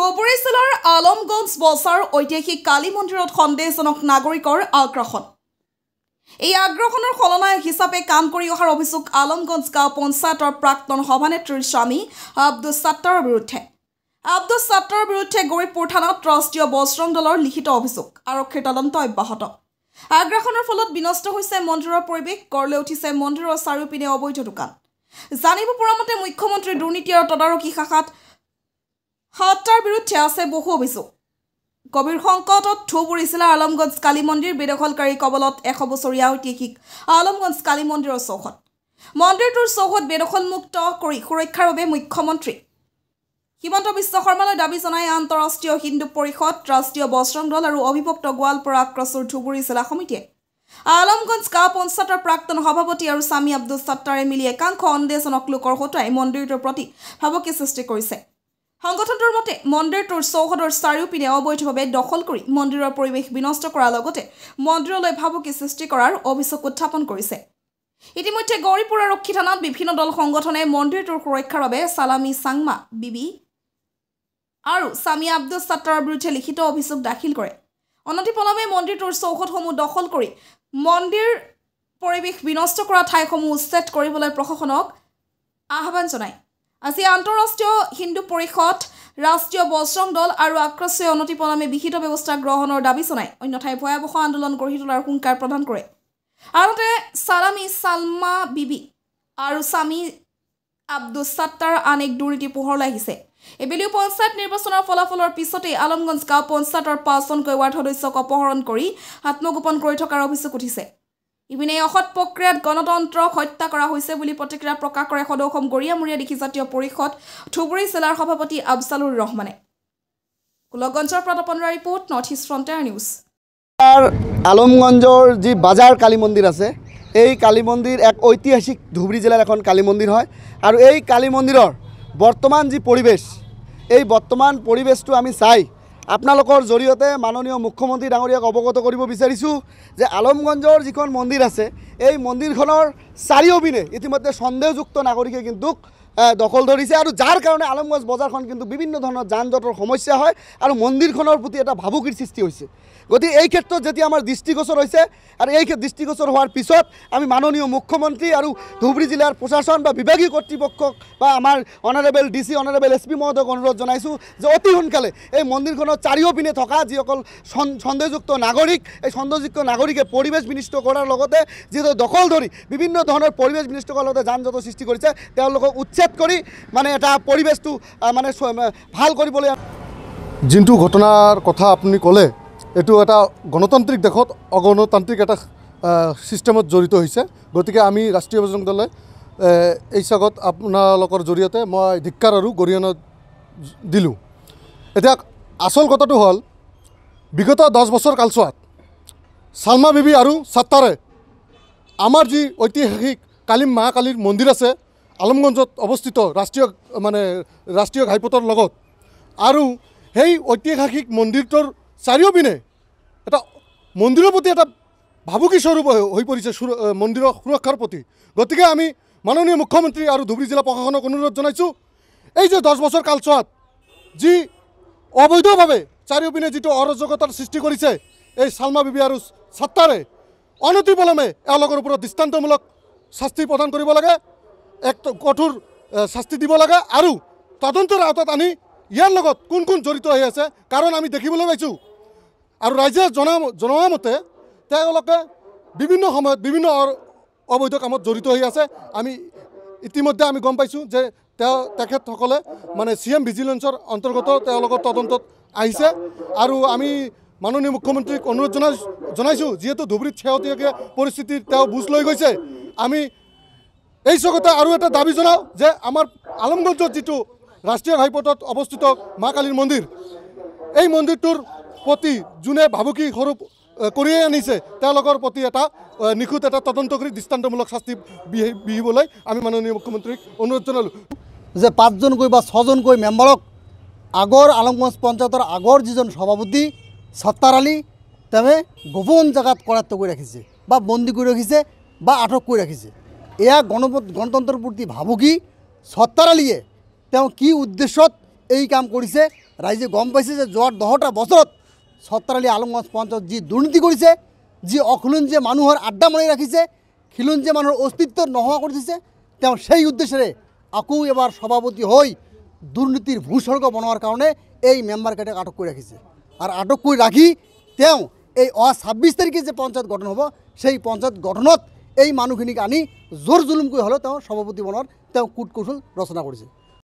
ধুবুৰী জিলাৰ আলমগঞ্জ বজাৰ ঐতিহাসিক কালী মন্দিৰত সন্দেহজনক নাগৰিকৰ আগ্ৰাসন। এই আগ্ৰাসনৰ খলনায়ক হিচাপে কাম কৰি অহাৰ অভিযোগ আলমগঞ্জ গাঁও পঞ্চায়তৰ প্ৰাক্তন সভানেত্ৰীৰ স্বামী আব্দুছ সাত্তাৰৰ বিৰুদ্ধে। আব্দুছ সাত্তাৰৰ বিৰুদ্ধে গৌৰীপুৰ থানাত ৰাষ্ট্ৰীয় বজৰং দলৰ লিখিত অভিযোগ। আৰক্ষীৰ তদন্ত অব্যাহত। আগ্ৰাসনৰ ফলত বিনষ্ট হৈছে মন্দিৰৰ পৰিৱেশ, গঢ় লৈ উঠিছে মন্দিৰৰ চাৰিওপিনে অবৈধ দোকান। জানিব পৰা মতে মুখ্যমন্ত্ৰী দুৰ্নীতি আৰু তদাৰকী শাখাত হত্যাৰ বিৰুদ্ধে আছে বহু অভিযোগ। গভীৰ সংকটত ধুবুৰী জিলাৰ আলমগঞ্জ কালী মন্দিৰ বেদখলকাৰী কবলত 100 বছৰীয়া ঐতিহাসিক আলমগঞ্জ কালী মন্দিৰৰ চৌহদ। মন্দিৰটোৰ চৌহদ বেদখলমুক্ত কৰি সুৰক্ষাৰ বাবে মুখ্যমন্ত্ৰী হিমন্ত বিশ্ব শৰ্মালৈ দাবী জনাই আন্তঃৰাষ্ট্ৰীয় হিন্দু পৰিষদ, ৰাষ্ট্ৰীয় বজৰং দল আৰু অবিভক্ত গোৱালপাৰা আক্ৰচুৰ ধুবুৰী জিলা সমিতিয়ে আলমগঞ্জ গাঁও পঞ্চায়তৰ প্ৰাক্তন সভাপতি আৰু স্বামী আব্দুছ সাত্তাৰে মিলি একাংশ সন্দেহজনক লোকৰ হতুৱাই মন্দিৰটোৰ প্ৰতি ভাবুকি সৃষ্টি কৰিছে। সংগঠনটোৰ মতে মন্দিৰটোৰ চৌহদৰ চাৰিওপিনে অবৈধভাৱে দখল কৰি মন্দিৰৰ পৰিৱেশ বিনষ্ট কৰাৰ লগতে মন্দিৰলৈ ভাবুকি সৃষ্টি কৰাৰ অভিযোগ উত্থাপন কৰিছে। ইতিমধ্যে গৌৰীপুৰ আৰক্ষী থানাত বিভিন্ন দল সংগঠনে মন্দিৰটোৰ সুৰক্ষাৰ বাবে সালামী চাংমা বিবি আৰু স্বামী আব্দুছ সাত্তাৰৰ বিৰুদ্ধে লিখিত অভিযোগ দাখিল কৰে। অনতিপলমে মন্দিৰটোৰ চৌহদসমূহ দখল কৰি মন্দিৰ পৰিৱেশ বিনষ্ট কৰা ঠাইসমূহ উচ্ছেদ কৰিবলৈ প্ৰশাসনক আহ্বান জনায়। আজি আন্তঃৰাষ্ট্ৰীয় হিন্দু পৰিষদ, ৰাষ্ট্ৰীয় বজৰং দল আৰু আক্ৰচুৱে অনতিপলমে বিহিত ব্যৱস্থা গ্ৰহণৰ দাবী জনায়, অন্যথাই ভয়াৱহ আন্দোলন গঢ়ি তোলাৰ হুংকাৰ প্ৰদান কৰে। আনহাতে সালামী চালমা বিবি আৰু স্বামী আব্দুছ সাত্তাৰ আন এক দুৰ্নীতি পোহৰলৈ আহিছে। এবেলিও পঞ্চায়ত নিৰ্বাচনৰ ফলাফলৰ পিছতেই আলমগঞ্জ গাঁও পঞ্চায়তৰ 5জনকৈ ৱাৰ্ড সদস্যক অপহৰণ কৰি আত্মগোপন কৰি থকাৰ অভিযোগ উঠিছে। ইপিনে অসৎ প্ৰক্ৰিয়াত গণতন্ত্ৰক হত্যা কৰা হৈছে বুলি প্ৰতিক্ৰিয়া প্ৰকাশ কৰে সদৌ অসম গৰিয়ামূৰীয়া দিশী জাতীয় পৰিষদ ধুবুৰী জিলাৰ সভাপতি আফজালুৰ ৰহমানে। গোলকগঞ্জৰ পৰা তপনৰা report, North East Frontier News. আলমগঞ্জৰ যি বাজাৰ কালী মন্দিৰ আছে, এই কালী মন্দিৰ এক ঐতিহাসিক ধুবুৰী জিলাৰ এখন কালী মন্দিৰ হয়। আৰু এই কালী মন্দিৰৰ বৰ্তমান যি পৰিৱেশ, এই বৰ্তমান পৰিৱেশটো আমি চাই আপোনালোকৰ জৰিয়তে মাননীয় মুখ্যমন্ত্ৰী ডাঙৰীয়াক অৱগত কৰিব বিচাৰিছোঁ যে আলমগঞ্জৰ যিখন মন্দিৰ আছে, এই মন্দিৰখনৰ চাৰিওপিনে ইতিমধ্যে সন্দেহযুক্ত নাগৰিকে কিন্তু দখল ধৰিছে আৰু যাৰ কাৰণে আলমগঞ্জ বজাৰখন কিন্তু বিভিন্ন ধৰণৰ যান জঁটৰ সমস্যা হয় আৰু মন্দিৰখনৰ প্ৰতি এটা ভাবুকিৰ সৃষ্টি হৈছে। গতিকে এই ক্ষেত্ৰত যেতিয়া আমাৰ দৃষ্টিগোচৰ হৈছে আৰু এই দৃষ্টিগোচৰ হোৱাৰ পিছত আমি মাননীয় মুখ্যমন্ত্ৰী আৰু ধুবুৰী জিলাৰ প্ৰশাসন বা বিভাগীয় কৰ্তৃপক্ষক বা আমাৰ অনাৰেবল DC, অনাৰেবল SP মহোদয়ক অনুৰোধ জনাইছোঁ যে অতি সোনকালে এই মন্দিৰখনৰ চাৰিওপিনে থকা যিসকল সন্দেহযুক্ত নাগৰিক, এই সন্দেহযুক্ত নাগৰিকে পৰিৱেশ বিনষ্ট কৰাৰ লগতে যিহেতু দখল ধৰি বিভিন্ন ধৰণৰ পৰিৱেশ বিনষ্ট কৰাৰ লগতে যান জঁটৰ সৃষ্টি কৰিছে, তেওঁলোকক উচ্ছেদ কৰি মানে এটা পৰিৱেশটো মানে ভাল কৰিবলৈ। যোনটো ঘটনাৰ কথা আপুনি ক'লে, এইটো এটা গণতান্ত্ৰিক দেশত অগণতান্ত্ৰিক এটা ছিষ্টেমত জড়িত হৈছে। গতিকে আমি ৰাষ্ট্ৰীয় বজৰং দলে এই চাগত আপোনালোকৰ জৰিয়তে মই ধিক্কাৰ আৰু গৰিহণা দিলোঁ। এতিয়া আচল কথাটো হ'ল, বিগত 10 বছৰ কালচোৱাত চালমা বিবি আৰু সাত্তাৰে আমাৰ যি ঐতিহাসিক মা কালীৰ মন্দিৰ আছে আলমগঞ্জত অৱস্থিত ৰাষ্ট্ৰীয় ঘাইপথৰ লগত, আৰু সেই ঐতিহাসিক মন্দিৰটোৰ চাৰিওপিনে এটা মন্দিৰৰ প্ৰতি এটা ভাবুকি স্বৰূপ হৈ পৰিছে, মন্দিৰৰ সুৰক্ষাৰ প্ৰতি। গতিকে আমি মাননীয় মুখ্যমন্ত্ৰী আৰু ধুবুৰী জিলা প্ৰশাসনক অনুৰোধ জনাইছোঁ, এই যে 10 বছৰ কালচোৱাত যি অবৈধভাৱে চাৰিওপিনে যিটো অৰাজকতাৰ সৃষ্টি কৰিছে এই চালমা বিবি আৰু সাত্তাৰে, অনতিপলমে এওঁলোকৰ ওপৰত দৃষ্টান্তমূলক শাস্তি প্ৰদান কৰিব লাগে, এক কঠোৰ শাস্তি দিব লাগে আৰু তদন্তৰ আওতাত আনি ইয়াৰ লগত কোন কোন জড়িত হৈ আছে, কাৰণ আমি দেখিবলৈ পাইছোঁ আৰু ৰাইজে জনোৱা মতে তেওঁলোকে বিভিন্ন সময়ত বিভিন্ন অবৈধ কামত জড়িত হৈ আছে। আমি ইতিমধ্যে আমি গম পাইছোঁ যে তেখেতসকলে CM ভিজিলেন্সৰ অন্তৰ্গত তেওঁলোকৰ তদন্তত আহিছে আৰু আমি মাননীয় মুখ্যমন্ত্ৰীক অনুৰোধ জনাইছোঁ, যিহেতু ধুবুৰীত শেহতীয়াকৈ পৰিস্থিতিৰ তেওঁ বুজ লৈ গৈছে, আমি এই চকতে আৰু এটা দাবী জনাওঁ যে আমাৰ আলমগঞ্জত যিটো ৰাষ্ট্ৰীয় ঘাইপথত অৱস্থিত মা কালীৰ মন্দিৰ, এই মন্দিৰটোৰ প্ৰতি যোনে ভাবুকি স্বৰূপ কৰিয়ে আনিছে তেওঁলোকৰ প্ৰতি এটা নিখুঁত এটা তদন্ত কৰি দৃষ্টান্তমূলক শাস্তি বিহিবলৈ আমি মাননীয় মুখ্যমন্ত্ৰীক অনুৰোধ জনালোঁ যে 5জনকৈ বা 6জনকৈ মেম্বাৰক আগৰ আলমগঞ্জ পঞ্চায়তৰ আগৰ যিজন সভাপতি সাত্তাৰ আলী, তেওঁ গোপন জেগাত কৰায়ত্ব কৰি ৰাখিছে বা বন্দী কৰি ৰাখিছে বা আটক কৰি ৰাখিছে। এয়া গণতন্ত্ৰৰ প্ৰতি ভাবুকি। সাত্তাৰ আলীয়ে তেওঁ কি উদ্দেশ্যত এই কাম কৰিছে ৰাইজে গম পাইছে যে যোৱা 10টা বছৰত সত্তৰ আলী আলমগঞ্জ পঞ্চায়ত যি দুৰ্নীতি কৰিছে, যি অখিলঞ্জীয়া মানুহৰ আড্ডা মাৰি ৰাখিছে, খিলঞ্জীয়া মানুহৰ অস্তিত্ব নোহোৱা কৰি দিছে, তেওঁ সেই উদ্দেশ্যেৰে আকৌ এবাৰ সভাপতি হৈ দুৰ্নীতিৰ ভূস্বৰ্গ বনোৱাৰ কাৰণে এই মেম্বাৰকেইটাক আটক কৰি ৰাখিছে। আৰু আটক কৰি ৰাখি তেওঁ এই 26 তাৰিখে যে পঞ্চায়ত গঠন হ'ব, সেই পঞ্চায়ত গঠনত এই মানুহখিনিক আনি জোৰ জুলুমকৈ হ'লেও তেওঁ সভাপতি বনোৱাৰ তেওঁ কূট কৌশল ৰচনা কৰিছে।